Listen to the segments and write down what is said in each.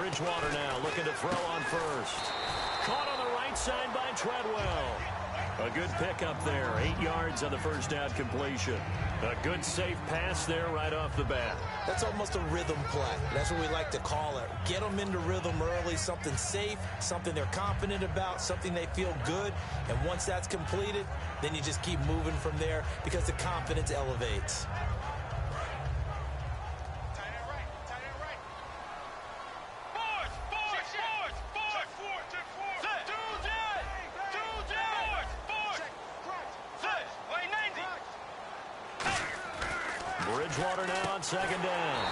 Bridgewater now looking to throw on first. Caught on the right side by Treadwell. A good pickup there. 8 yards on the first down completion. A good safe pass there right off the bat. That's almost a rhythm play. That's what we like to call it. Get them into rhythm early, something safe, something they're confident about, something they feel good. And once that's completed, then you just keep moving from there because the confidence elevates. Bridgewater now on second down.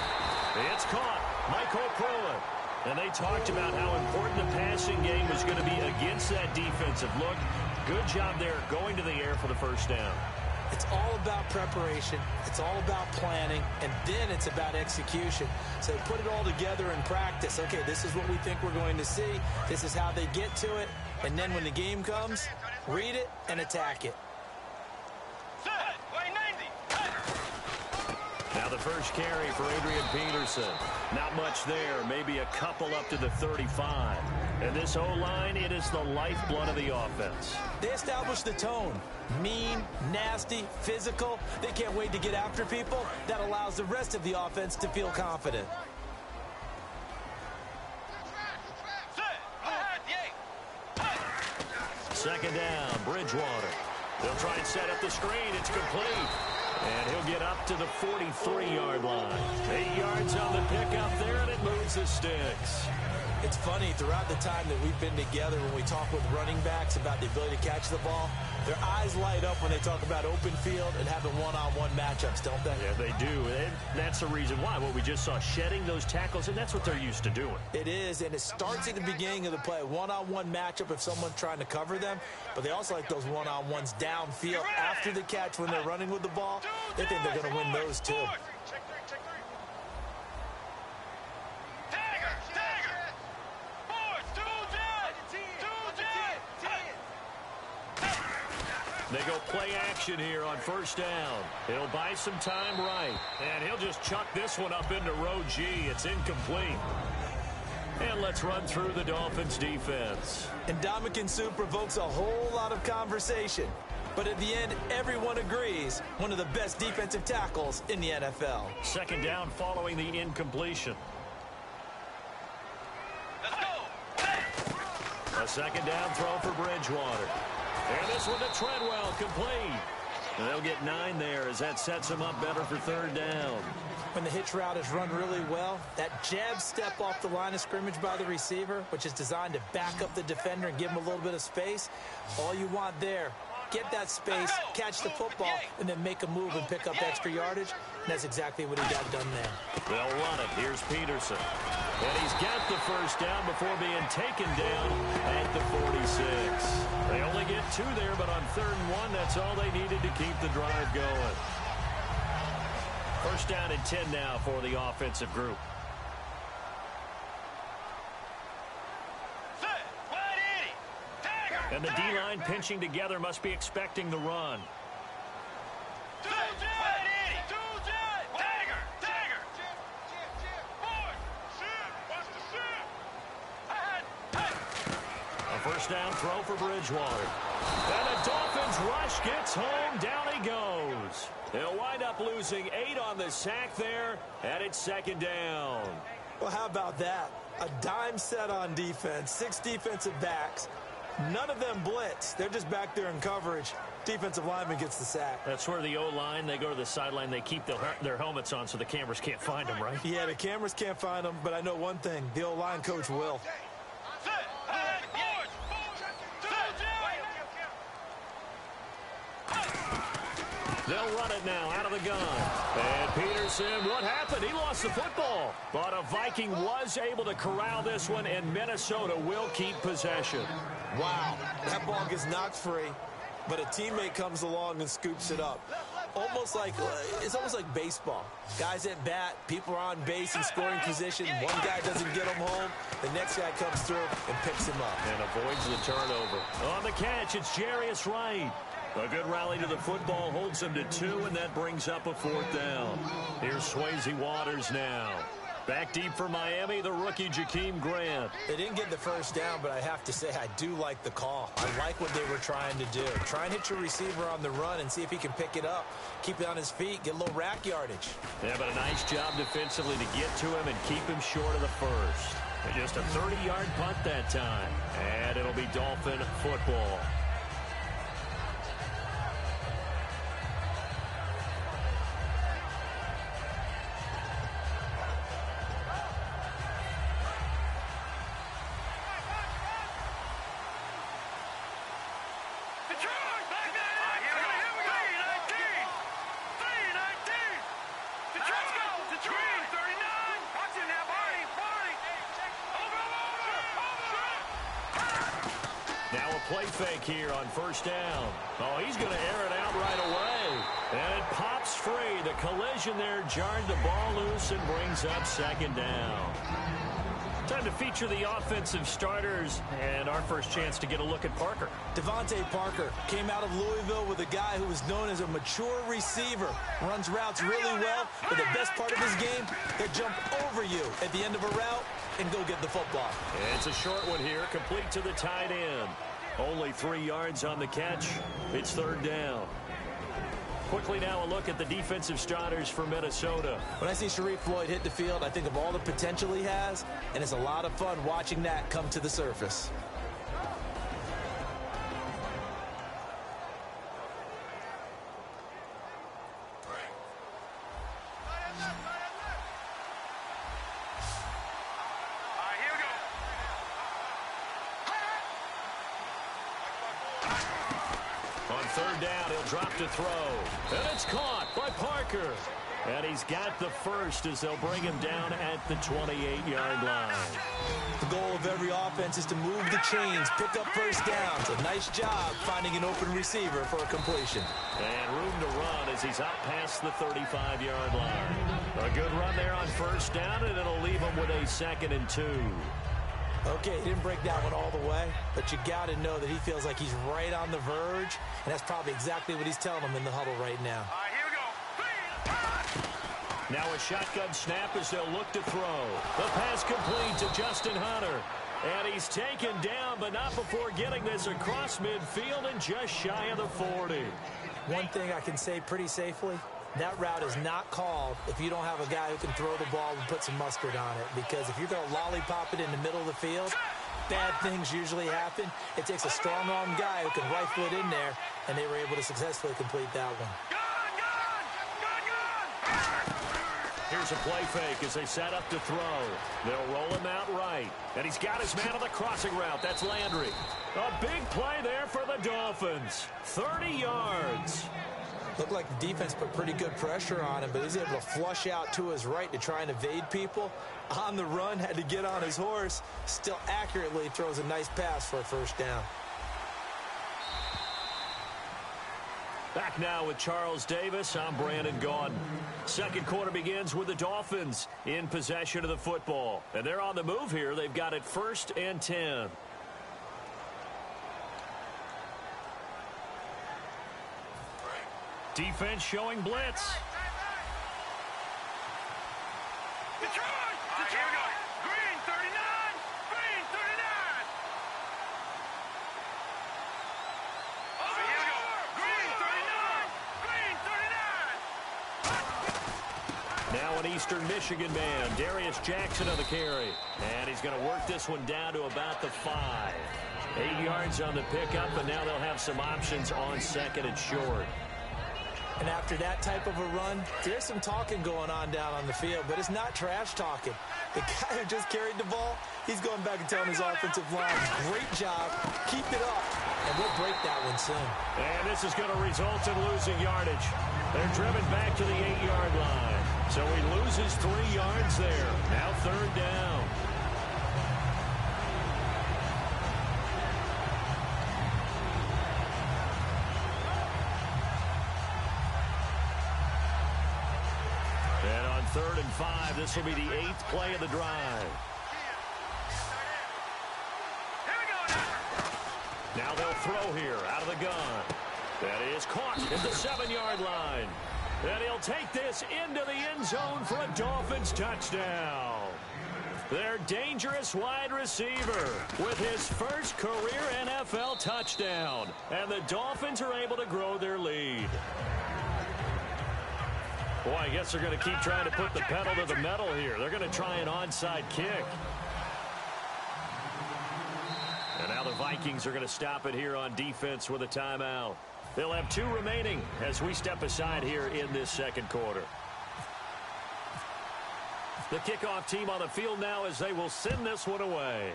It's caught. Michael Pruitt. And they talked about how important the passing game was going to be against that defensive look. Good job there going to the air for the first down. It's all about preparation. It's all about planning. And then it's about execution. So they put it all together in practice. Okay, this is what we think we're going to see. This is how they get to it. And then when the game comes, read it and attack it. Now the first carry for Adrian Peterson. Not much there. Maybe a couple up to the 35. And this O-line, it is the lifeblood of the offense. They establish the tone. Mean, nasty, physical. They can't wait to get after people. That allows the rest of the offense to feel confident. Second down, Bridgewater. They'll try and set up the screen. It's complete. And he'll get up to the 43-yard line. 8 yards on the pickup there, and it moves the sticks. It's funny, throughout the time that we've been together, when we talk with running backs about the ability to catch the ball, their eyes light up when they talk about open field and having one-on-one matchups, don't they? Yeah, they do. And that's the reason why. What we just saw, shedding those tackles, and that's what they're used to doing. It is, and it starts at the beginning of the play. One-on-one matchup if someone's trying to cover them, but they also like those one-on-ones downfield after the catch when they're running with the ball. They think they're going to win those too. They go play action here on first down. He'll buy some time right. And he'll just chuck this one up into row G. It's incomplete. And let's run through the Dolphins defense. And Ndamukong Suh provokes a whole lot of conversation. But at the end, everyone agrees, one of the best defensive tackles in the NFL. Second down following the incompletion. Let's go. A second down throw for Bridgewater. And this one to Treadwell, complete. And they'll get 9 there as that sets them up better for third down. When the hitch route is run really well, that jab step off the line of scrimmage by the receiver, which is designed to back up the defender and give him a little bit of space, all you want there, get that space, catch the football, and then make a move and pick up extra yardage. And that's exactly what he got done there. They'll run it. Here's Peterson. And he's got the first down before being taken down at the 46. They only get 2 there, but on 3rd and 1, that's all they needed to keep the drive going. First down and 10 now for the offensive group. And the D-line pinching together must be expecting the run. First down throw for Bridgewater. And the Dolphins rush gets home. Down he goes. They'll wind up losing 8 on the sack there, and it's second down. Well, how about that? A dime set on defense, 6 defensive backs. None of them blitz. They're just back there in coverage. Defensive lineman gets the sack. That's where the O-line, they go to the sideline, they keep their helmets on so the cameras can't find them, right? Yeah, the cameras can't find them, but I know one thing. The O-line coach will. They'll run it now out of the gun. And Peterson, what happened? He lost the football. But a Viking was able to corral this one, and Minnesota will keep possession. Wow, that ball gets knocked free, but a teammate comes along and scoops it up. It's almost like baseball. Guys at bat, people are on base in scoring position. One guy doesn't get him home. The next guy comes through and picks him up. And avoids the turnover. On the catch, it's Jarius Wright. A good rally to the football holds him to 2, and that brings up a 4th down. Here's Swayze Waters now. Back deep for Miami, the rookie Jakeem Grant. They didn't get the first down, but I have to say I do like the call. I like what they were trying to do. Try and hit your receiver on the run and see if he can pick it up. Keep it on his feet, get a little rack yardage. Yeah, but a nice job defensively to get to him and keep him short of the first. And just a 30-yard punt that time. And it'll be Dolphin football. Play fake here on first down. Oh, he's going to air it out right away. And it pops free. The collision there jarred the ball loose and brings up second down. Time to feature the offensive starters and our first chance to get a look at Parker. Devontae Parker came out of Louisville with a guy who was known as a mature receiver. Runs routes really well, but the best part of his game, he'll jump over you at the end of a route and go get the football. It's a short one here, complete to the tight end. Only 3 yards on the catch. It's third down. Quickly now a look at the defensive starters for Minnesota. When I see Sharif Floyd hit the field, I think of all the potential he has, and it's a lot of fun watching that come to the surface. Third down, he'll drop to throw. And it's caught by Parker. And he's got the first as they'll bring him down at the 28-yard line. The goal of every offense is to move the chains, pick up first downs. A nice job finding an open receiver for a completion. And room to run as he's out past the 35-yard line. A good run there on first down, and it'll leave him with a 2nd and 2. Okay, he didn't break that one all the way, but you got to know that he feels like he's right on the verge, and that's probably exactly what he's telling them in the huddle right now. All right, here we go. Now a shotgun snap as they'll look to throw. The pass complete to Justin Hunter. And he's taken down, but not before getting this across midfield and just shy of the 40. One thing I can say pretty safely, that route is not called if you don't have a guy who can throw the ball and put some mustard on it. Because if you're going to lollipop it in the middle of the field, bad things usually happen. It takes a strong-armed guy who can rifle it in there, and they were able to successfully complete that one. Here's a play fake as they set up to throw. They'll roll him out right. And he's got his man on the crossing route. That's Landry. A big play there for the Dolphins. 30 yards. Looked like the defense put pretty good pressure on him, but he's able to flush out to his right to try and evade people. On the run, had to get on his horse. Still accurately throws a nice pass for a first down. Back now with Charles Davis. I'm Brandon Gaudin. Second quarter begins with the Dolphins in possession of the football. And they're on the move here. They've got it 1st and 10. Defense showing blitz. Detroit! Here we go. Green 39! Green 39! Over here we go. Green 39! Green 39! Now an Eastern Michigan man, Darius Jackson on the carry. And he's going to work this one down to about the 5. 8 yards on the pickup, and now they'll have some options on 2nd and short. And after that type of a run, there's some talking going on down on the field, but it's not trash talking. The guy who just carried the ball, he's going back and telling his offensive line, great job, keep it up, and we'll break that one soon. And this is going to result in losing yardage. They're driven back to the 8-yard line. So he loses 3 yards there. Now 3rd down. And on 3rd and 5, this will be the 8th play of the drive. Now they'll throw here out of the gun. That is caught at the 7-yard line. And he'll take this into the end zone for a Dolphins touchdown. Their dangerous wide receiver with his first career NFL touchdown. And the Dolphins are able to grow their lead. Boy, I guess they're going to keep trying to put the pedal to the metal here. They're going to try an onside kick. And now the Vikings are going to stop it here on defense with a timeout. They'll have 2 remaining as we step aside here in this second quarter. The kickoff team on the field now as they will send this one away.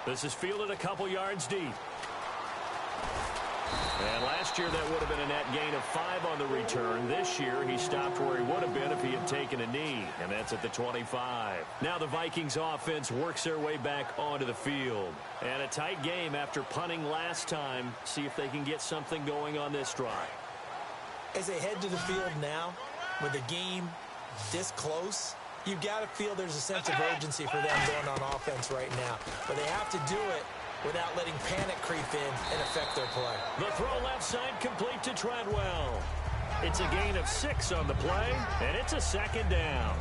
This is fielded a couple yards deep. And last year that would have been a net gain of 5 on the return. This year he stopped where he would have been if he had taken a knee, and that's at the 25. Now the Vikings offense works their way back onto the field. And a tight game after punting last time. See if they can get something going on this drive. As they head to the field now, with the game this close, you got to feel there's a sense of urgency for them going on offense right now. But they have to do it without letting panic creep in and affect their play. The throw left side complete to Treadwell. It's a gain of 6 on the play, and it's a second down.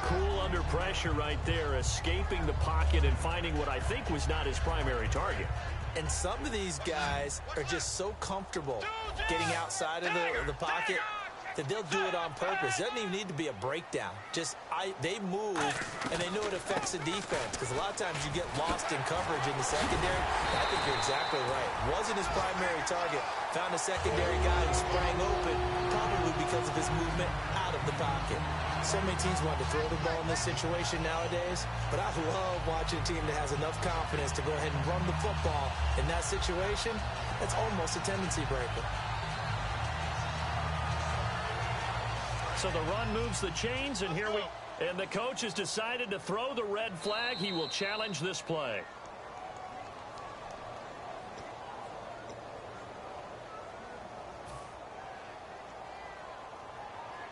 Cool under pressure right there, escaping the pocket and finding what I think was not his primary target. And some of these guys are just so comfortable getting outside of the pocket that they'll do it on purpose. It doesn't even need to be a breakdown. They move, and they know it affects the defense, because a lot of times you get lost in coverage in the secondary. I think you're exactly right. Wasn't his primary target. Found a secondary guy who sprang open, probably because of his movement out of the pocket. So many teams want to throw the ball in this situation nowadays, but I love watching a team that has enough confidence to go ahead and run the football in that situation. That's almost a tendency breaker. So the run moves the chains, and and the coach has decided to throw the red flag. He will challenge this play.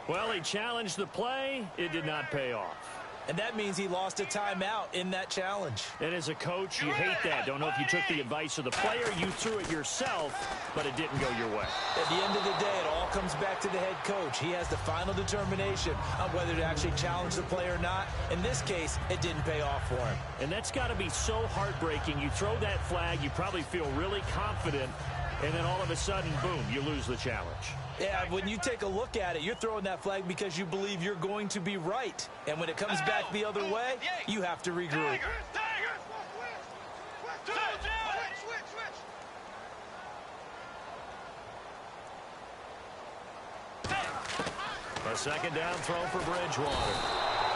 Well, he challenged the play. It did not pay off. And that means he lost a timeout in that challenge. And as a coach, you hate that. Don't know if you took the advice of the player. You threw it yourself, but it didn't go your way. At the end of the day, it all comes back to the head coach. He has the final determination on whether to actually challenge the play or not. In this case, it didn't pay off for him. And that's got to be so heartbreaking. You throw that flag, you probably feel really confident, and then all of a sudden, boom, you lose the challenge. Yeah, when you take a look at it, you're throwing that flag because you believe you're going to be right. And when it comes back the other way, you have to regroup. A second down throw for Bridgewater.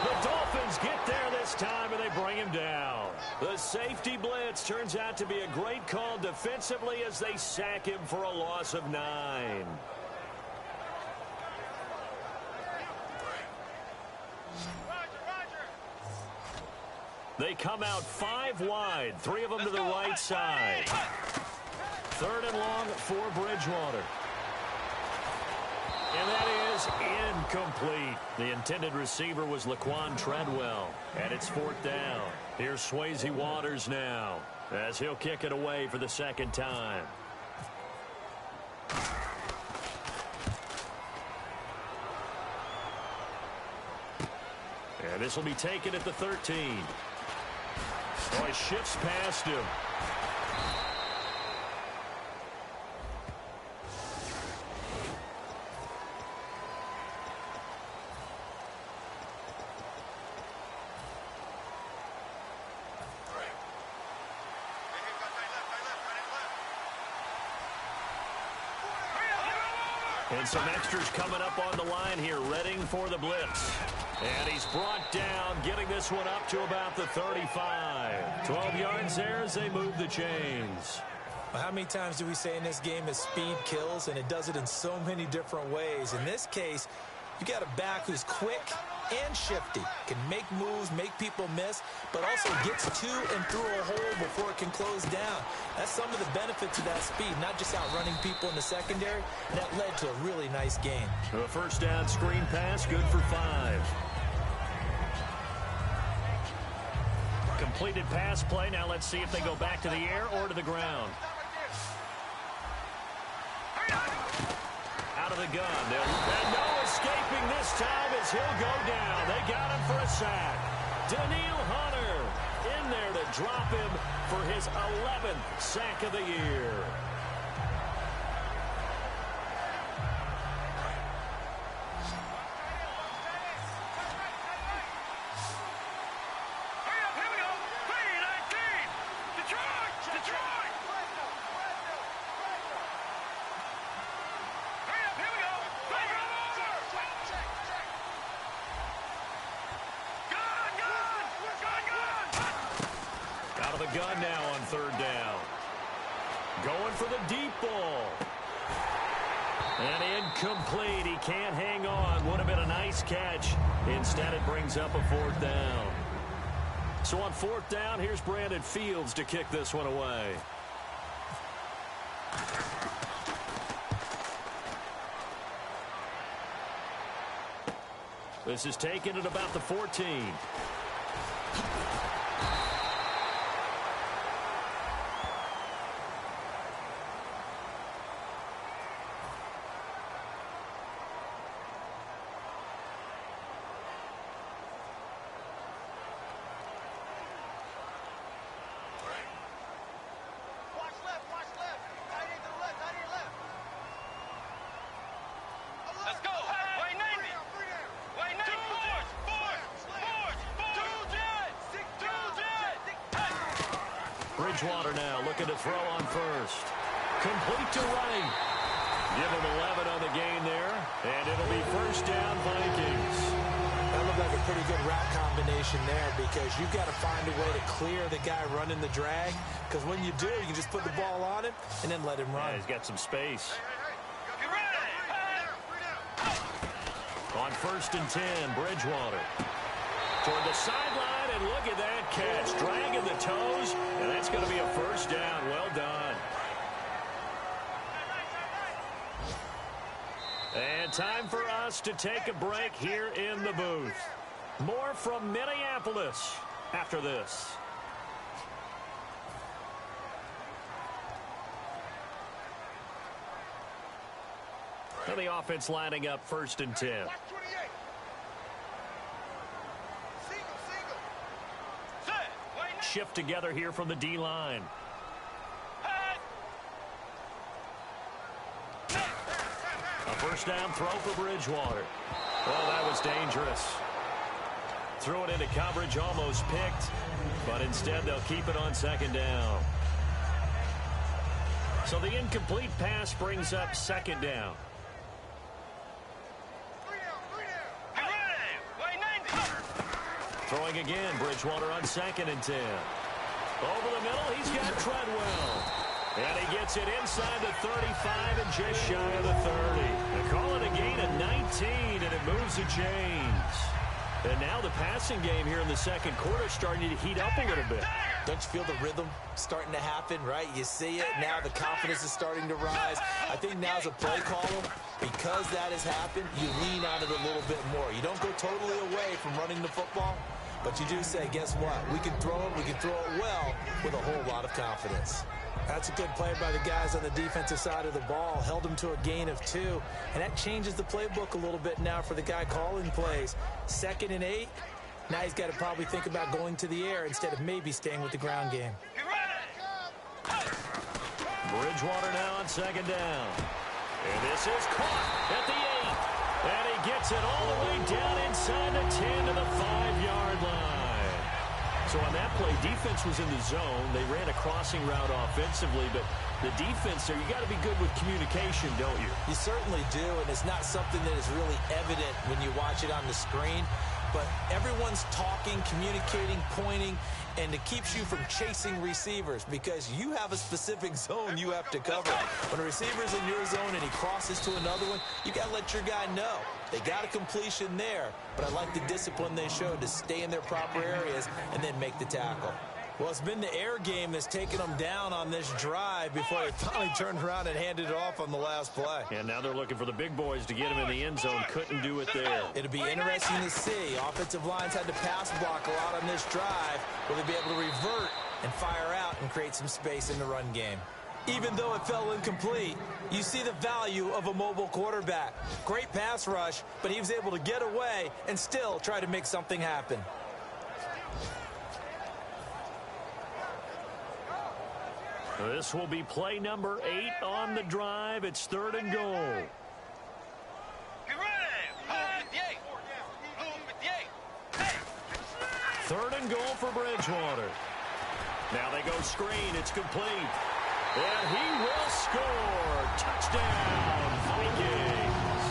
The Dolphins get there this time, and they bring him down. The safety blitz turns out to be a great call defensively as they sack him for a loss of 9. They come out 5 wide, 3 of them to the right side. 3rd and long for Bridgewater. And that is incomplete. The intended receiver was Laquan Treadwell. And it's 4th down. Here's Swayze Waters now as he'll kick it away for the second time. And this will be taken at the 13. Oh, he shifts past him. And some extras coming up on the line here, readying for the blitz. And he's brought down, getting this one up to about the 35. 12 yards there as they move the chains. Well, how many times do we say in this game that speed kills, and it does it in so many different ways? In this case, you got a back who's quick and shifty, can make moves, make people miss, but also gets to and through a hole before it can close down. That's some of the benefits of that speed, not just outrunning people in the secondary, and that led to a really nice game. A first down screen pass, good for 5. Completed pass play. Now let's see if they go back to the air or to the ground. Out out of the gun. And no escaping this time as he'll go down. They got him for a sack. Daniil Hunter in there to drop him for his 11th sack of the year. Gun now on third down. Going for the deep ball. And incomplete. He can't hang on. Would have been a nice catch. Instead, it brings up a fourth down. So on fourth down, here's Brandon Fields to kick this one away. This is taken at about the 14. Bridgewater now looking to throw on first. Complete to right. Give him 11 on the gain there, and it'll be first down Vikings. That looked like a pretty good route combination there because you've got to find a way to clear the guy running the drag because when you do, you can just put the ball on him and then let him run. Yeah, he's got some space. On first and 10, Bridgewater. Toward the sideline, and look at that catch. Dragging the toes, and that's going to be a first down. Well done. And time for us to take a break here in the booth. More from Minneapolis after this. And the offense lining up first and 10. Shift together here from the D-line. A first down throw for Bridgewater. Oh, that was dangerous. Threw it into coverage, almost picked, but instead they'll keep it on second down. So the incomplete pass brings up second down. Throwing again, Bridgewater on second and 10. Over the middle, he's got Treadwell. And he gets it inside the 35 and just shy of the 30. They call it a gain of 19, and it moves the chains. And now the passing game here in the second quarter starting to heat up a little bit. Don't you feel the rhythm starting to happen, right? You see it. Now the confidence is starting to rise. I think now's a play caller. Because that has happened, you lean on it a little bit more. You don't go totally away from running the football. But you do say, guess what? We can throw it. We can throw it well with a whole lot of confidence. That's a good play by the guys on the defensive side of the ball. Held them to a gain of 2. And that changes the playbook a little bit now for the guy calling plays. 2nd and 8. Now he's got to probably think about going to the air instead of maybe staying with the ground game. Bridgewater now on second down. And this is caught at the 8. And he gets it all the way down inside the 10 to the 5-yard line. So on that play, defense was in the zone. They ran a crossing route offensively, but the defense there, you got to be good with communication, don't you? You certainly do, and it's not something that is really evident when you watch it on the screen. But everyone's talking, communicating, pointing, and it keeps you from chasing receivers because you have a specific zone you have to cover. When a receiver's in your zone and he crosses to another one, you got to let your guy know. They got a completion there, but I like the discipline they showed to stay in their proper areas and then make the tackle. Well, it's been the air game that's taken them down on this drive before they finally turned around and handed it off on the last play. And now they're looking for the big boys to get him in the end zone. Couldn't do it there. It'll be interesting to see. Offensive lines had to pass block a lot on this drive. Will they be able to revert and fire out and create some space in the run game? Even though it fell incomplete, you see the value of a mobile quarterback. Great pass rush, but he was able to get away and still try to make something happen. This will be play number 8 on the drive. It's 3rd and goal. Get ready. 3rd and goal for Bridgewater. Now they go screen. It's complete. And he will score. Touchdown, Vikings.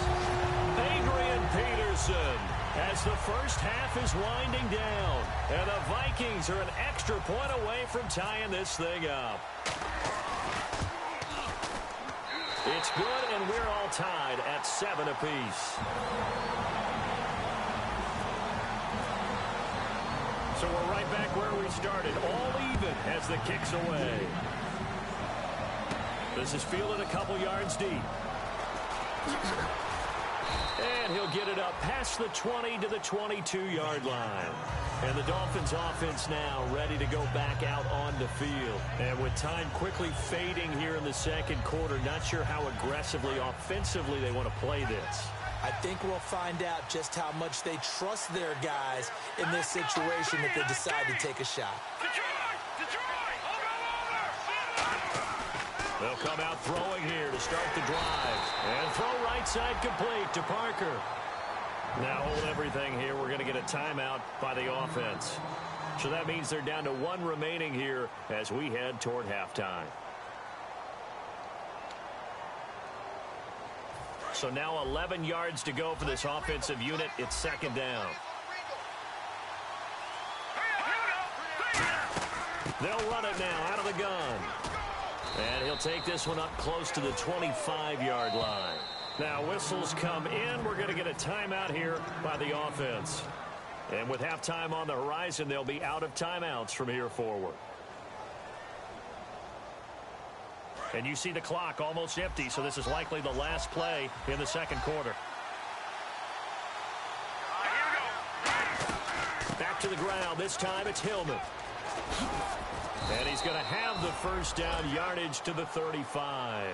Adrian Peterson, as the first half is winding down. And the Vikings are an extra point away from tying this thing up. It's good, and we're all tied at 7 apiece. So we're right back where we started, all even as the kick's away. This is fielded a couple yards deep. And he'll get it up past the 20 to the 22-yard line. And the Dolphins offense now ready to go back out on the field. And with time quickly fading here in the second quarter, not sure how aggressively, offensively they want to play this. I think we'll find out just how much they trust their guys in this situation if they decide to take a shot. They'll come out throwing here to start the drive. And throw right side complete to Parker. Now hold everything here. We're going to get a timeout by the offense. So that means they're down to 1 remaining here as we head toward halftime. So now 11 yards to go for this offensive unit. It's 2nd down. They'll run it now out of the gun. And he'll take this one up close to the 25-yard line. Now whistles come in. We're going to get a timeout here by the offense. And with halftime on the horizon, they'll be out of timeouts from here forward. And you see the clock almost empty, so this is likely the last play in the second quarter. Back to the ground. This time it's Hillman. And he's going to have the first down, yardage to the 35.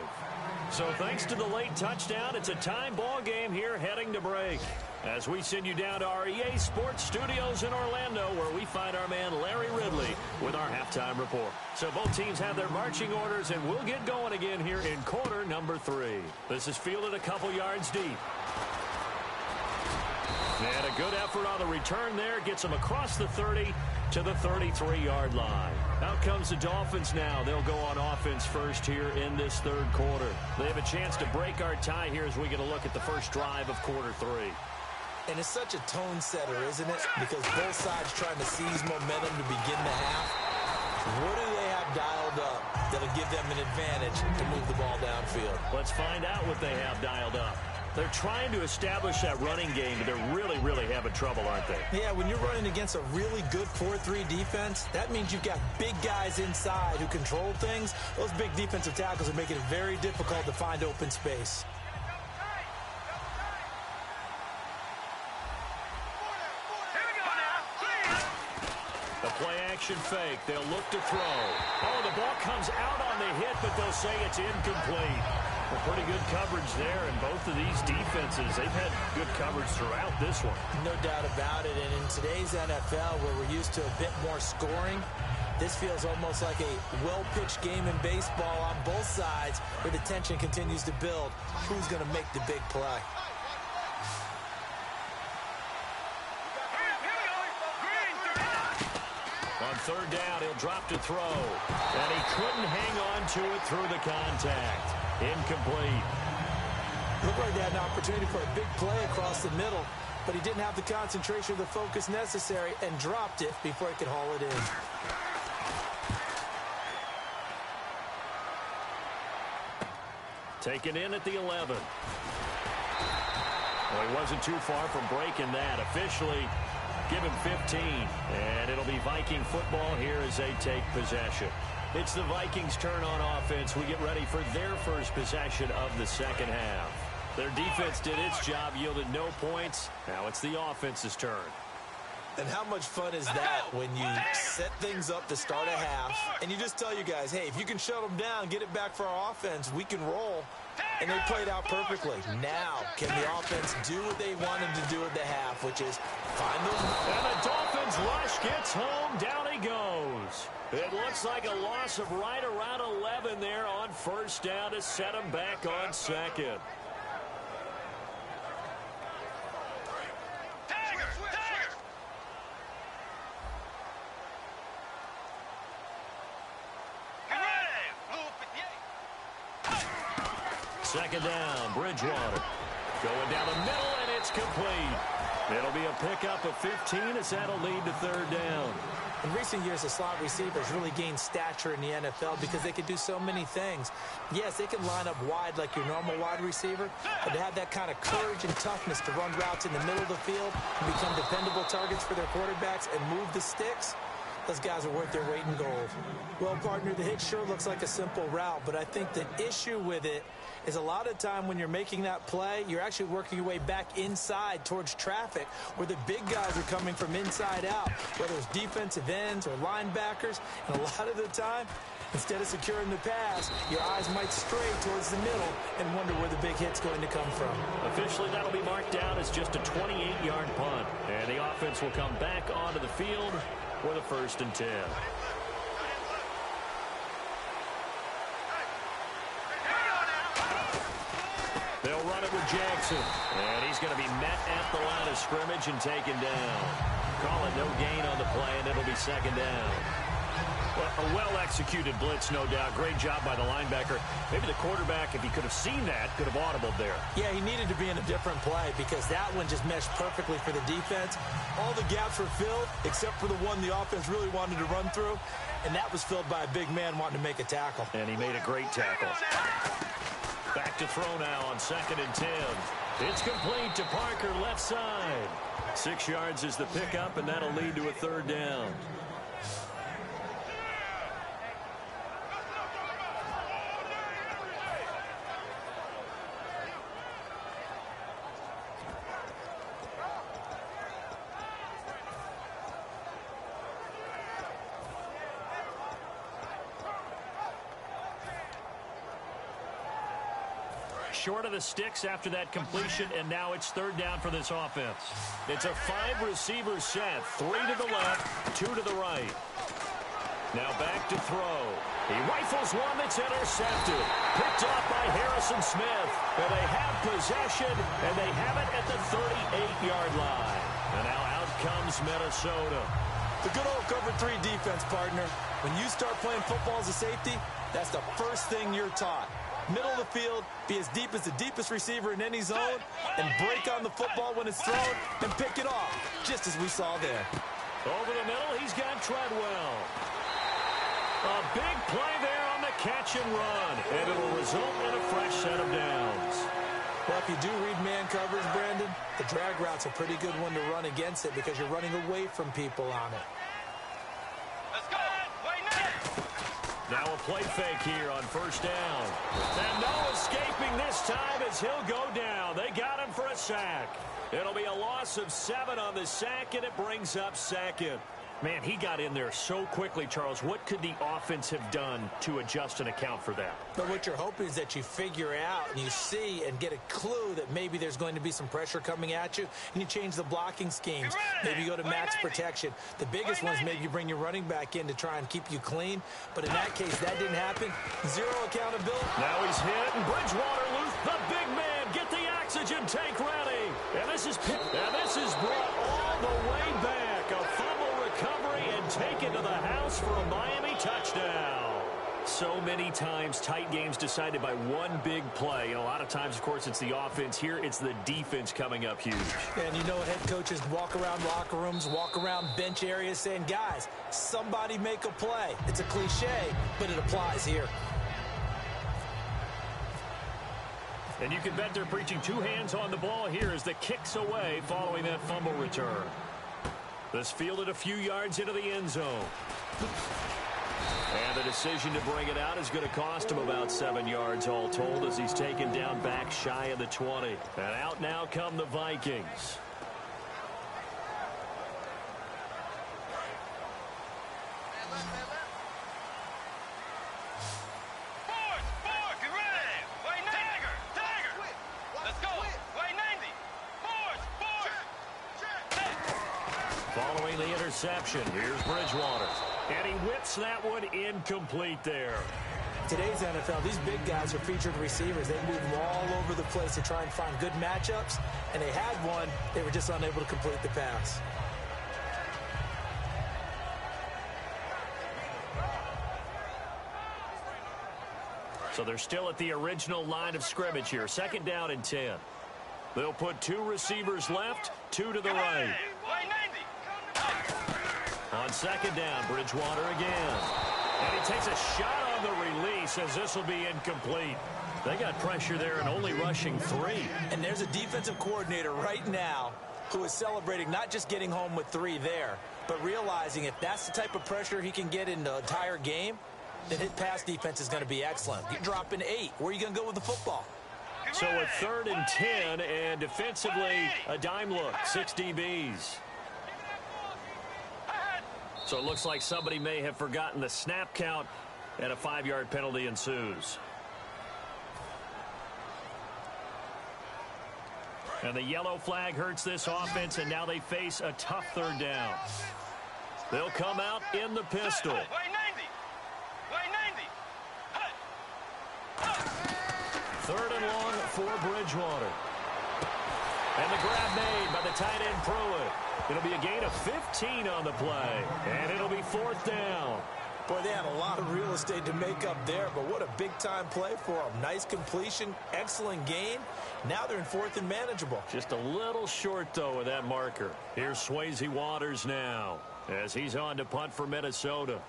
So thanks to the late touchdown, it's a time ball game here heading to break. As we send you down to our EA Sports Studios in Orlando, where we find our man Larry Ridley with our halftime report. So both teams have their marching orders, and we'll get going again here in quarter number 3. This is fielded a couple yards deep. And a good effort on the return there. Gets them across the 30 to the 33-yard line. Out comes the Dolphins now. They'll go on offense first here in this third quarter. They have a chance to break our tie here as we get a look at the first drive of quarter 3. And it's such a tone setter, isn't it? Because both sides trying to seize momentum to begin the half. What do they have dialed up that'll give them an advantage to move the ball downfield? Let's find out what they have dialed up. They're trying to establish that running game, but they're really, really having trouble, aren't they? Yeah, when you're running against a really good 4-3 defense, that means you've got big guys inside who control things. Those big defensive tackles are making it very difficult to find open space. The play-action fake. They'll look to throw. Oh, the ball comes out on the hit, but they'll say it's incomplete. Well, pretty good coverage there, and both of these defenses, they've had good coverage throughout this one. No doubt about it, and in today's NFL, where we're used to a bit more scoring, this feels almost like a well-pitched game in baseball on both sides, where the tension continues to build. Who's going to make the big play? On third down, he'll drop to throw, and he couldn't hang on to it through the contact. Incomplete. Looked like they had an opportunity for a big play across the middle, but he didn't have the concentration or the focus necessary and dropped it before he could haul it in. Taken in at the 11. Well, he wasn't too far from breaking that. Officially, give him 15, and it'll be Viking football here as they take possession. It's the Vikings' turn on offense. We get ready for their first possession of the second half. Their defense did its job, yielded no points. Now it's the offense's turn. And how much fun is that when you set things up to start a half, and you just tell you guys, hey, if you can shut them down, get it back for our offense, we can roll. And they played out perfectly. Now, can the offense do what they wanted to do at the half, which is find them? And the Dolphins rush gets home. Down he goes. It looks like a loss of right around 11 there on first down to set him back on second. Second down, Bridgewater. Going down the middle, and it's complete. It'll be a pickup of 15 as that'll lead to third down. In recent years, the slot receivers really gained stature in the NFL because they can do so many things. Yes, they can line up wide like your normal wide receiver, but to have that kind of courage and toughness to run routes in the middle of the field and become dependable targets for their quarterbacks and move the sticks, those guys are worth their weight in gold. Well, partner, the hit sure looks like a simple route, but I think the issue with it is a lot of time when you're making that play, you're actually working your way back inside towards traffic where the big guys are coming from inside out, whether it's defensive ends or linebackers. And a lot of the time, instead of securing the pass, your eyes might stray towards the middle and wonder where the big hit's going to come from. Officially, that'll be marked down as just a 28-yard punt. And the offense will come back onto the field for the 1st and 10. They'll run it with Jackson. And he's going to be met at the line of scrimmage and taken down. Call it no gain on the play, and it'll be second down. Well, a well-executed blitz, no doubt. Great job by the linebacker. Maybe the quarterback, if he could have seen that, could have audibled there. Yeah, he needed to be in a different play because that one just meshed perfectly for the defense. All the gaps were filled except for the one the offense really wanted to run through, and that was filled by a big man wanting to make a tackle. And he made a great tackle. Back to throw now on 2nd and 10. It's complete to Parker, left side. 6 yards is the pickup, and that'll lead to a third down. Short of the sticks after that completion, and now it's third down for this offense. It's a 5-receiver set, 3 to the left, 2 to the right. Now back to throw. He rifles one that's intercepted. Picked up by Harrison Smith. And they have possession, and they have it at the 38-yard line. And now out comes Minnesota. The good old cover 3 defense, partner. When you start playing football as a safety, that's the first thing you're taught. Middle of the field, be as deep as the deepest receiver in any zone, and break on the football when it's thrown, and pick it off, just as we saw there. Over the middle, he's got Treadwell. A big play there on the catch and run, and it'll result in a fresh set of downs. Well, if you do read man coverage, Brandon, the drag route's a pretty good one to run against it because you're running away from people on it. Let's go. Wait now. Now a play fake here on first down. And no escaping this time as he'll go down. They got him for a sack. It'll be a loss of 7 on the sack, and it brings up second. Man, he got in there so quickly, Charles. What could the offense have done to adjust and account for that? But what you're hoping is that you figure out and you see and get a clue that maybe there's going to be some pressure coming at you, and you change the blocking schemes. Maybe you go to max protection. The biggest one is maybe you bring your running back in to try and keep you clean. But in that case, that didn't happen. 0 accountability. Now he's hit, and Bridgewater loose. The big man, get the oxygen tank ready. And this is brought all the way back. A fumble recovery and taken to the house for a Miami touchdown. So many times tight games decided by one big play. And a lot of times, of course, it's the offense. Here, it's the defense coming up huge. And you know head coaches walk around locker rooms, walk around bench areas saying, guys, somebody make a play. It's a cliche, but it applies here. And you can bet they're preaching 2 hands on the ball here as the kick's away following that fumble return. This fielded a few yards into the end zone. And the decision to bring it out is going to cost him about 7 yards all told as he's taken down back shy of the 20. And out now come the Vikings. reception. Here's Bridgewater. And he whips that one incomplete there. Today's NFL, these big guys are featured receivers. They move them all over the place to try and find good matchups, and they had one. They were just unable to complete the pass. So they're still at the original line of scrimmage here. 2nd down and 10. They'll put 2 receivers left, 2 to the right. On 2nd down, Bridgewater again. And he takes a shot on the release as this will be incomplete. They got pressure there and only rushing 3. And there's a defensive coordinator right now who is celebrating not just getting home with 3 there, but realizing if that's the type of pressure he can get in the entire game, then his pass defense is going to be excellent. You're dropping 8. Where are you going to go with the football? So a 3rd and 10, and defensively, a dime look, 6 DBs. So it looks like somebody may have forgotten the snap count, and a 5-yard penalty ensues. And the yellow flag hurts this offense, and now they face a tough 3rd down. They'll come out in the pistol. 3rd and long for Bridgewater. And the grab made by the tight end Pruitt. It'll be a gain of 15 on the play. And it'll be 4th down. Boy, they had a lot of real estate to make up there, but what a big-time play for them. Nice completion, excellent gain. Now they're in 4th and manageable. Just a little short, though, with that marker. Here's Swayze Waters now as he's on to punt for Minnesota.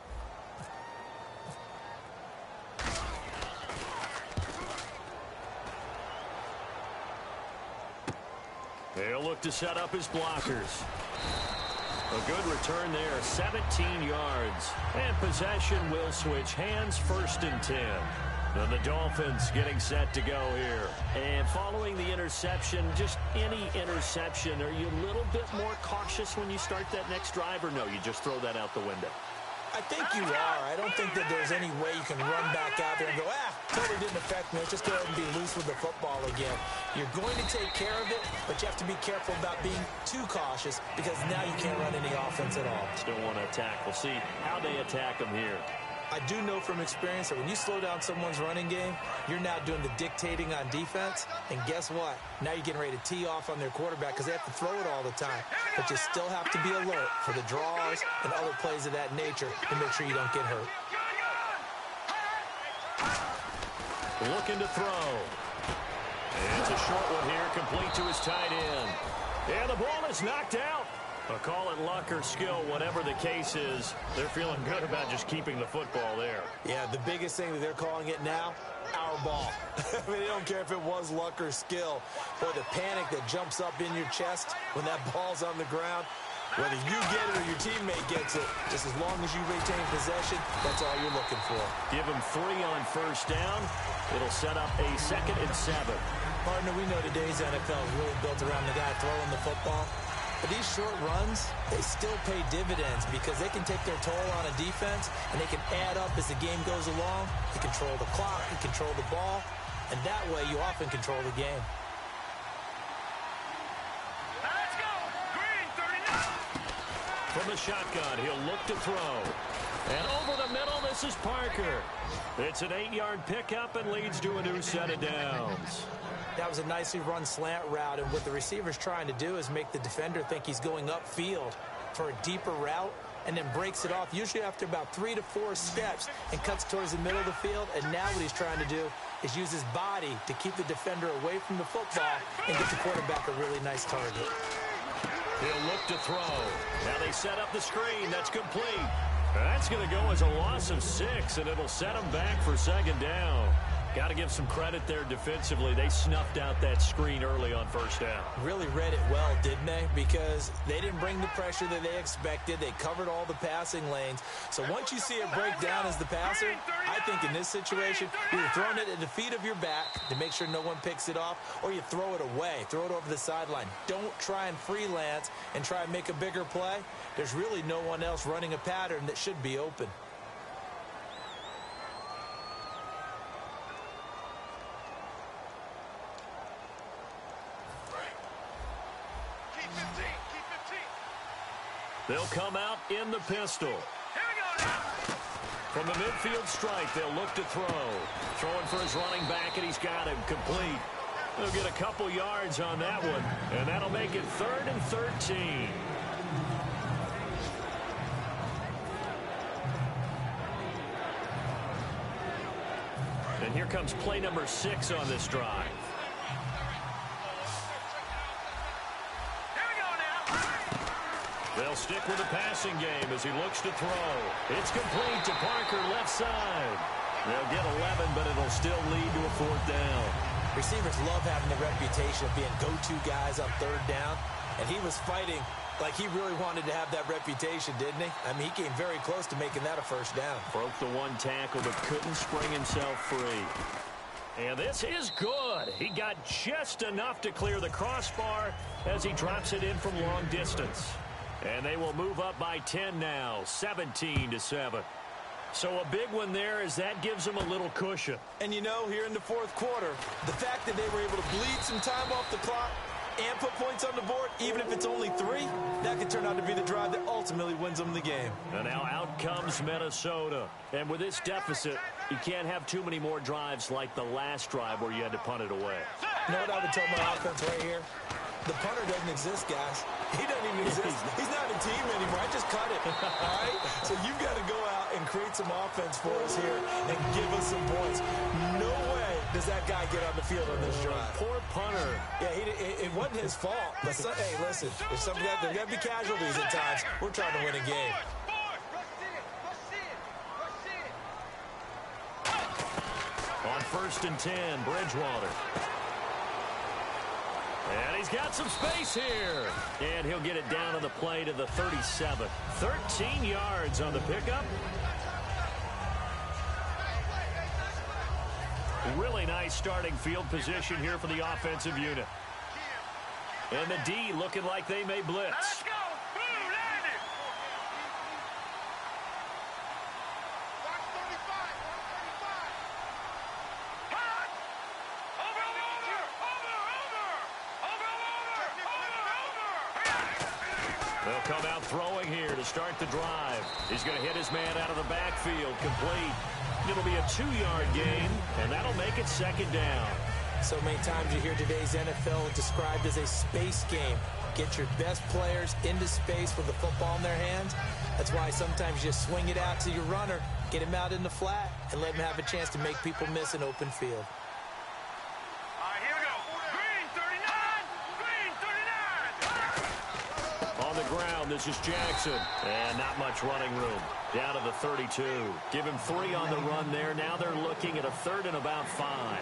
They'll look to set up his blockers. A good return there, 17 yards. And possession will switch hands, 1st and 10. And the Dolphins getting set to go here. And following the interception, just any interception, are you a little bit more cautious when you start that next drive, or no, you just throw that out the window? I think you are. I don't think that there's any way you can run back out there and go, totally didn't affect me. Let's just go ahead and be loose with the football again. You're going to take care of it, but you have to be careful about being too cautious because now you can't run any offense at all. Still want to attack. We'll see how they attack them here. I do know from experience that when you slow down someone's running game, you're now doing the dictating on defense. And guess what? Now you're getting ready to tee off on their quarterback because they have to throw it all the time. But you still have to be alert for the draws and other plays of that nature to make sure you don't get hurt. Looking to throw. And it's a short one here, complete to his tight end. And the ball is knocked out. I'll call it luck or skill, whatever the case is. They're feeling good about just keeping the football there. Yeah, the biggest thing that they're calling it now, our ball. I mean, they don't care if it was luck or skill. Or the panic that jumps up in your chest when that ball's on the ground. Whether you get it or your teammate gets it, just as long as you retain possession, that's all you're looking for. Give them 3 on 1st down. It'll set up a 2nd and 7. Partner, we know today's NFL is really built around the guy throwing the football. But these short runs, they still pay dividends because they can take their toll on a defense and they can add up as the game goes along. They control the clock, they control the ball, and that way you often control the game. Let's go! Green, 39! From the shotgun, he'll look to throw. And over the middle, this is Parker. It's an 8-yard pickup and leads to a new set of downs. That was a nicely run slant route, and what the receiver's trying to do is make the defender think he's going upfield for a deeper route and then breaks it off, usually after about 3 to 4 steps, and cuts towards the middle of the field. And now what he's trying to do is use his body to keep the defender away from the football and get the quarterback a really nice target. He'll look to throw. Now they set up the screen. That's complete. That's going to go as a loss of 6, and it'll set them back for 2nd down. Got to give some credit there defensively. They snuffed out that screen early on 1st down. Really read it well, didn't they? Because they didn't bring the pressure that they expected. They covered all the passing lanes. So once you see it break down as the passer, I think in this situation, you're throwing it at the feet of your back to make sure no one picks it off, or you throw it away, throw it over the sideline. Don't try and freelance and try and make a bigger play. There's really no one else running a pattern that should be open. They'll come out in the pistol. Here we go now. From the midfield strike, they'll look to throw. Throwing for his running back, and he's got him complete. They'll get a couple yards on that one, and that'll make it 3rd and 13. And here comes play number 6 on this drive. They'll stick with the passing game as he looks to throw. It's complete to Parker, left side. They'll get 11, but it'll still lead to a 4th down. Receivers love having the reputation of being go-to guys on 3rd down, and he was fighting like he really wanted to have that reputation, didn't he? I mean, he came very close to making that a 1st down. Broke the 1 tackle, but couldn't spring himself free. And this is good. He got just enough to clear the crossbar as he drops it in from long distance. And they will move up by 10 now, 17-7. So a big one there as that gives them a little cushion. And you know, here in the 4th quarter, the fact that they were able to bleed some time off the clock and put points on the board, even if it's only 3, that could turn out to be the drive that ultimately wins them the game. And now out comes Minnesota. And with this deficit, you can't have too many more drives like the last drive where you had to punt it away. You know what I would tell my offense right here? The punter doesn't exist, guys. He doesn't even exist. He's not a team anymore. I just cut it, all right? So you've got to go out and create some offense for us here and give us some points. No way does that guy get on the field on this drive. Poor punter. Yeah, it wasn't his fault. But hey, listen, there's got to be casualties at times. We're trying to win a game. On 1st and 10, Bridgewater. And he's got some space here. And he'll get it down on the play to the 37. 13 yards on the pickup. Really nice starting field position here for the offensive unit. And the D looking like they may blitz. Let's go. Boom, landed. They'll come out throwing here to start the drive. He's going to hit his man out of the backfield, complete. It'll be a 2-yard gain, and that'll make it 2nd down. So many times you hear today's NFL described as a space game. Get your best players into space with the football in their hands. That's why sometimes you just swing it out to your runner, get him out in the flat, and let him have a chance to make people miss an open field. All right, here we go. Green 39. Green 39. On the ground, this is Jackson. And not much running room. Down to the 32. Give him 3 on the run there. Now they're looking at a 3rd and about 5.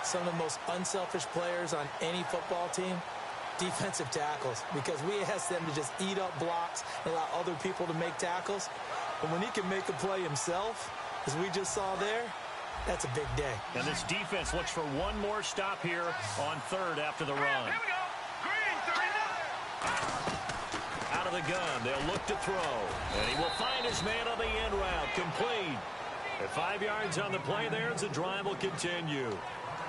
Some of the most unselfish players on any football team, defensive tackles, because we ask them to just eat up blocks and allow other people to make tackles. But when he can make a play himself, as we just saw there, that's a big day. And this defense looks for one more stop here on 3rd after the run. Here we go. Green 39. Out of the gun, they'll look to throw. And he will find his man on the end route, complete. At 5 yards on the play there, as the drive will continue.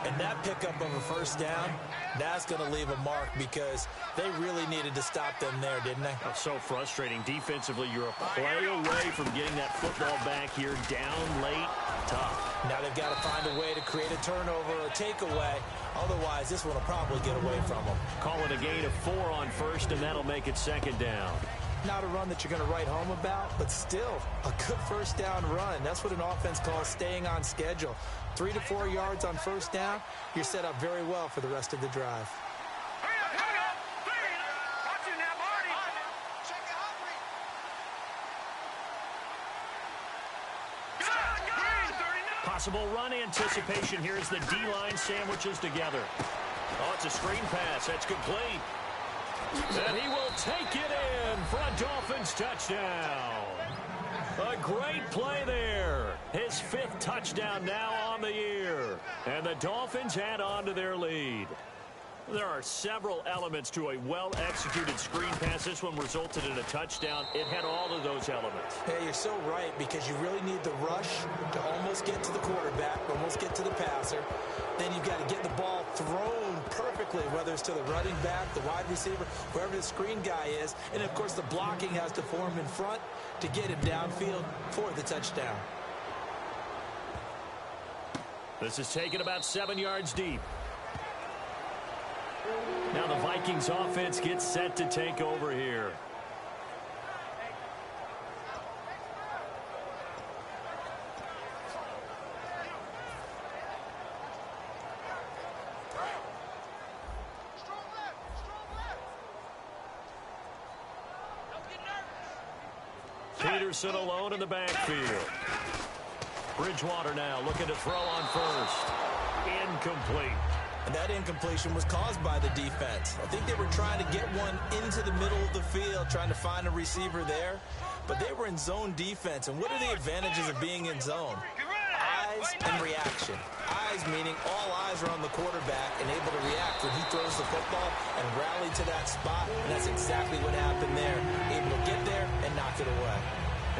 And that pickup of a 1st down, that's going to leave a mark because they really needed to stop them there, didn't they? That's so frustrating. Defensively, you're a play away from getting that football back here, down late, tough. Now they've got to find a way to create a turnover or a takeaway. Otherwise, this one will probably get away from them. Call it a gain of 4 on 1st, and that'll make it 2nd down. Not a run that you're going to write home about, but still a good 1st down run. That's what an offense calls staying on schedule. 3 to 4 yards on 1st down, you're set up very well for the rest of the drive. Here we go. Green. Watch it now, Marty. Green 39. Possible run anticipation here as the D-line sandwiches together. Oh, it's a screen pass. That's complete. And he will take it in for a Dolphins touchdown. A great play there. His 5th touchdown now on the year. And the Dolphins add on to their lead. There are several elements to a well-executed screen pass. This one resulted in a touchdown. It had all of those elements. Yeah, you're so right, because you really need the rush to almost get to the quarterback, almost get to the passer. Then you've got to get the ball thrown perfectly quickly, whether it's to the running back, the wide receiver, whoever the screen guy is. And, of course, the blocking has to form in front to get him downfield for the touchdown. This is taken about 7 yards deep. Now the Vikings offense gets set to take over here. Peterson alone in the backfield. Bridgewater now looking to throw on first. Incomplete. And that incompletion was caused by the defense. I think they were trying to get one into the middle of the field, trying to find a receiver there. But they were in zone defense. And what are the advantages of being in zone? Eyes and reaction. Eyes meaning all eyes are on the quarterback and able to react when he throws the football and rally to that spot. And that's exactly what happened there. Able to get there and knock it away.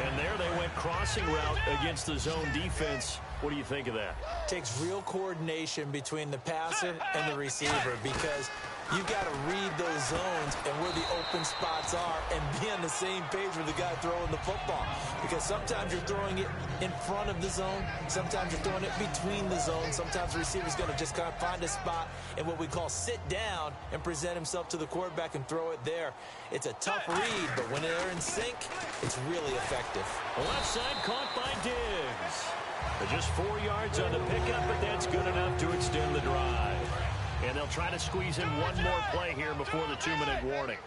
And there they went crossing route against the zone defense. What do you think of that? Takes real coordination between the passer and the receiver because you've got to read those zones and where the open spots are and be on the same page with the guy throwing the football. Because sometimes you're throwing it in front of the zone. Sometimes you're throwing it between the zones. Sometimes the receiver's going to just kind of find a spot and what we call sit down and present himself to the quarterback and throw it there. It's a tough read, but when they're in sync, it's really effective. Left side caught by Diggs. Just 4 yards on the pickup, but that's good enough to extend the drive. And they'll try to squeeze in one more play here before the 2-minute warning.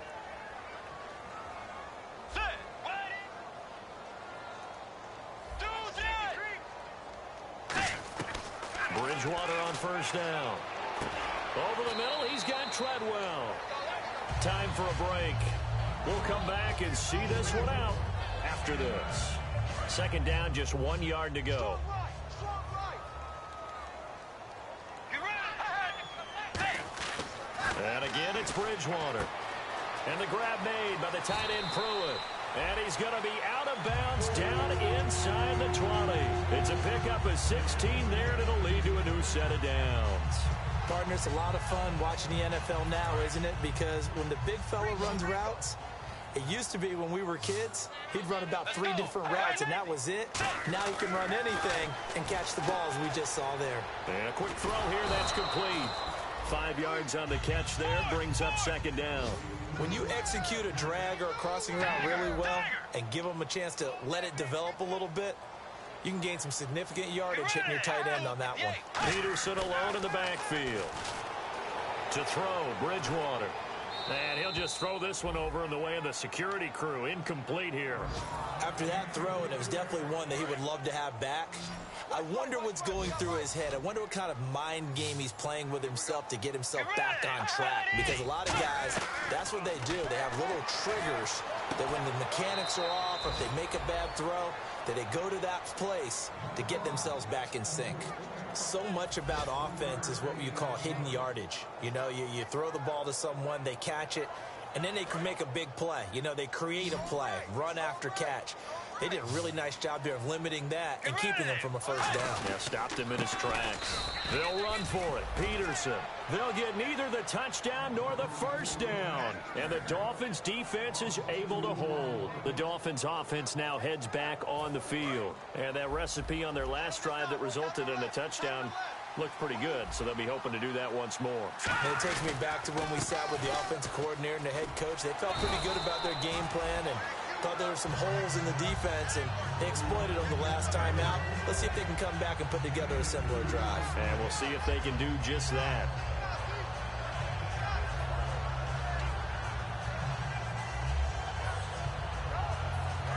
Bridgewater on first down. Over the middle, he's got Treadwell. Time for a break. We'll come back and see this one out after this. Second down, just 1 yard to go. And again, it's Bridgewater. And the grab made by the tight end Pruitt. And he's going to be out of bounds down inside the 20. It's a pickup of 16 there, and it'll lead to a new set of downs. Partner, it's a lot of fun watching the NFL now, isn't it? Because when the big fella runs routes, it used to be when we were kids, he'd run about 3 different routes, and that was it. Now he can run anything and catch the balls we just saw there. And a quick throw here, that's complete. 5 yards on the catch there, brings up second down. When you execute a drag or a crossing route really well and give them a chance to let it develop a little bit, you can gain some significant yardage hitting your tight end on that one. Peterson alone in the backfield. To throw, Bridgewater. And he'll just throw this one over in the way of the security crew. Incomplete here. After that throw, and it was definitely one that he would love to have back, I wonder what's going through his head. I wonder what kind of mind game he's playing with himself to get himself back on track. Because a lot of guys, that's what they do. They have little triggers that when the mechanics are off or if they make a bad throw, that they go to that place to get themselves back in sync. So much about offense is what you call hidden yardage. You know, you throw the ball to someone, they catch it, and then they can make a big play. You know, they create a play, run after catch. They did a really nice job there of limiting that and keeping him from a first down. Yeah, stopped him in his tracks. They'll run for it. Peterson. They'll get neither the touchdown nor the first down. And the Dolphins' defense is able to hold. The Dolphins' offense now heads back on the field. And that recipe on their last drive that resulted in a touchdown looked pretty good, so they'll be hoping to do that once more. And it takes me back to when we sat with the offensive coordinator and the head coach. They felt pretty good about their game plan and thought there were some holes in the defense, and they exploited them the last time out. Let's see if they can come back and put together a similar drive. And we'll see if they can do just that.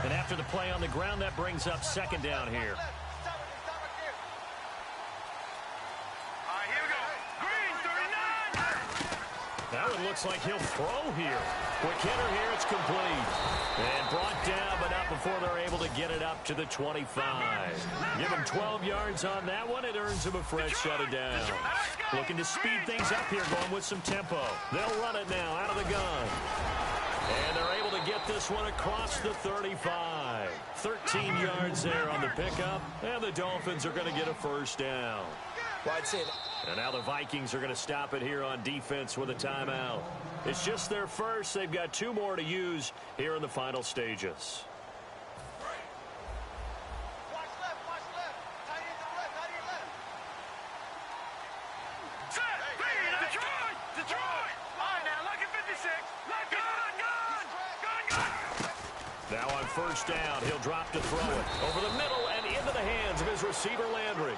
And after the play on the ground, that brings up second down here. That one looks like he'll throw here. Quick hitter here, it's complete. And brought down, but not before they're able to get it up to the 25. Give him 12 yards on that one. It earns him a fresh set of downs. Looking to speed things up here, going with some tempo. They'll run it now out of the gun. And they're able to get this one across the 35. 13 yards there on the pickup. And the Dolphins are going to get a first down. Well, I'd say that. And now the Vikings are going to stop it here on defense with a timeout. It's just their first. They've got 2 more to use here in the final stages. Watch left, watch left. Tight end to the left, tight end left. Set, Detroit! Detroit! All right, now, look at 56. Look, gun! Now on first down, he'll drop to throw it. Over the middle and into the hands of his receiver, Landry.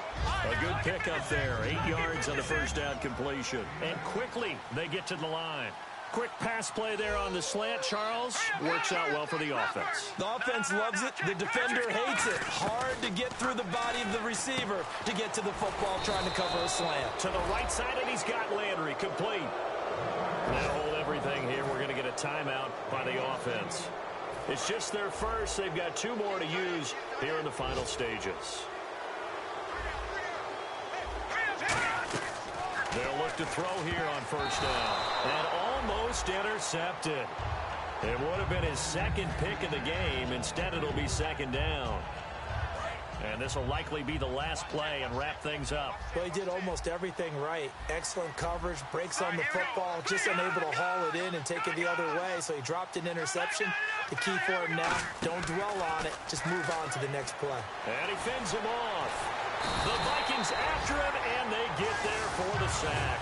A good pickup there. 8 yards on the first down completion. And quickly, they get to the line. Quick pass play there on the slant, Charles. Works out well for the offense. The offense loves it. The defender hates it. Hard to get through the body of the receiver to get to the football trying to cover a slant. To the right side, and he's got Landry complete. Now hold everything here. We're going to get a timeout by the offense. It's just their first. They've got 2 more to use here in the final stages. They'll look to throw here on first down. And almost intercepted. It would have been his second pick of the game. Instead, it'll be second down. And this will likely be the last play and wrap things up. Well, he did almost everything right. Excellent coverage, breaks on the football, just unable to haul it in and take it the other way. So he dropped an interception. The key for him now, don't dwell on it. Just move on to the next play. And he fends him off. The Vikings after him, and they get there for the sack.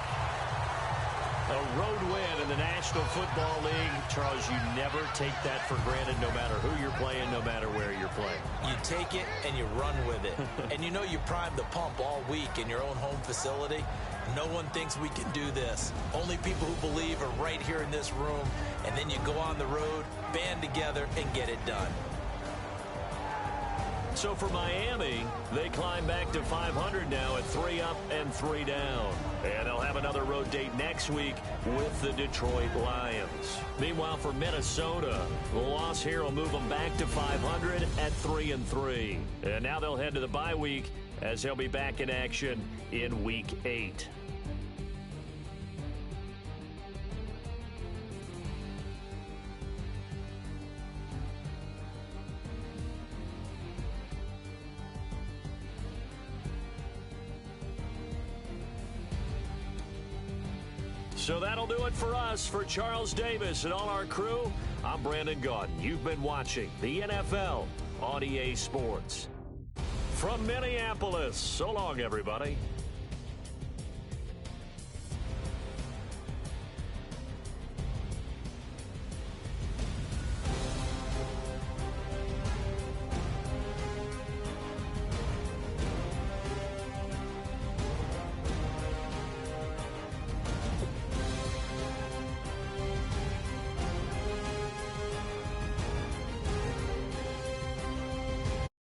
A road win in the National Football League. Charles, you never take that for granted no matter who you're playing, no matter where you're playing. You take it and you run with it. And you know you primed the pump all week in your own home facility. No one thinks we can do this. Only people who believe are right here in this room. And then you go on the road, band together, and get it done. So for Miami, they climb back to 500 now at 3 up and 3 down. And they'll have another road date next week with the Detroit Lions. Meanwhile, for Minnesota, the loss here will move them back to 500 at 3-3. And now they'll head to the bye week as they'll be back in action in Week 8. So that'll do it for us. For Charles Davis and all our crew, I'm Brandon Gaudin. You've been watching the NFL on EA Sports. From Minneapolis, so long, everybody.